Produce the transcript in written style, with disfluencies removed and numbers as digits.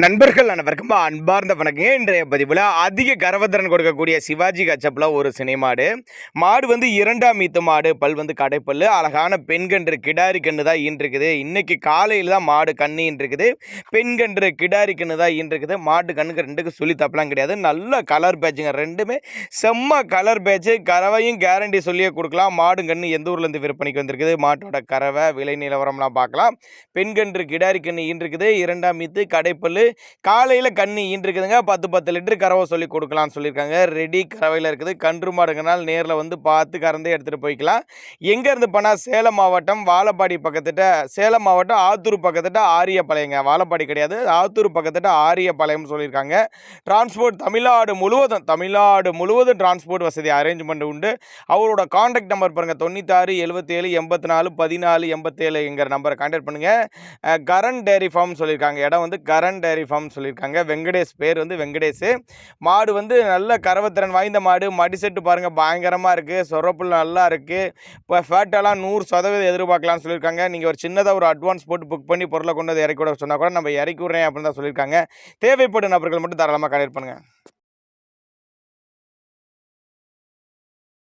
நண்பர்கள் அனைவருக்கும் அன்பார்ந்த வணக்கம். இன்றைய பதிவில் அதிக கரவத்திறன் கொடுக்கக்கூடிய சிவாஜி கச்சப்பில் ஒரு சினைமாடு மாடு வந்து இரண்டாம் ஈத்து மாடு. பல் வந்து கடைப்பல், அழகான பெண்கன்று கிடாரி கன்று தான் ஈன்றிருக்குது. இன்னைக்கு காலையில் தான் மாடு கண்ணு ஈன்றிருக்குது. பெண்கன்று கிடாரி கன்று தான் ஈன்றிருக்குது. மாட்டு கண்ணுக்கு ரெண்டுக்கு சொல்லி தப்பலாம் கிடையாது. நல்ல கலர் பேட்சுங்க, ரெண்டுமே செம்ம கலர் பேட்சு. கறவையும் கேரண்டி சொல்லியே கொடுக்கலாம். மாடு கன்று எந்த ஊர்லேருந்து விற்பனைக்கு வந்திருக்குது, மாட்டோட கறவை விலை நிலவரம்லாம் பார்க்கலாம். பெண்கன்று கிடாரி கன்று ஈன்றிருக்குது. இரண்டாம் ஈத்து கடைப்பல், காலையில் கண்ணி ஈன்றிருக்குதுங்க. 10 லிட்டர் கறவை சொல்லி கொடுக்கலாம்னு சொல்லியிருக்காங்க. ரெடி கறவையில் இருக்குது. கன்று மாடுங்கனால் நேரில் வந்து பார்த்து கறந்தே எடுத்துகிட்டு போய்க்கலாம். எங்கேருந்து போனால் சேலம் மாவட்டம் வாழப்பாடி பக்கத்துட்ட, சேலம் மாவட்டம் ஆத்தூர் பக்கத்துட்ட ஆரியப்பாளையங்க. வாழப்பாடி கிடையாது, ஆத்தூர் பக்கத்துட்ட ஆரியப்பாளையம் சொல்லியிருக்காங்க. டிரான்ஸ்போர்ட் தமிழ்நாடு முழுவதும் டிரான்ஸ்போர்ட் வசதி அரேஞ்ச்மெண்ட் உண்டு. அவரோட கான்டாக்ட் நம்பர் பாருங்கள், 96 77 84 14 87 என்கிற நம்பரை கான்டாக்ட் பண்ணுங்கள். கரண் டேரி ஃபார்ம் சொல்லியிருக்காங்க. இடம் வந்து கரண் டேரி ஃபார்ம் சொல்லியிருக்காங்க. வெங்கடேஷ், பேர் வந்து வெங்கடேஷ். மாடு வந்து நல்ல கறவத்திறன் வாய்ந்த மாடு. மடி செட்டு பாருங்கள், பயங்கரமாக இருக்குது. சொரப்புல் நல்லா இருக்குது. இப்போ ஃபேட்டெல்லாம் 100% எதிர்பார்க்கலாம்னு சொல்லியிருக்காங்க. நீங்கள் ஒரு சின்னதாக ஒரு அட்வான்ஸ் போட்டு புக் பண்ணி பொருளை கொண்டு வந்து இறக்கி விட சொன்னால் கூட நம்ம இறக்கி விட்றேன் அப்படின்னு தான் சொல்லியிருக்காங்க. தேவைப்படும் நபர்கள் மட்டும் தாராளமாக கான்டாக்ட் பண்ணுங்கள்.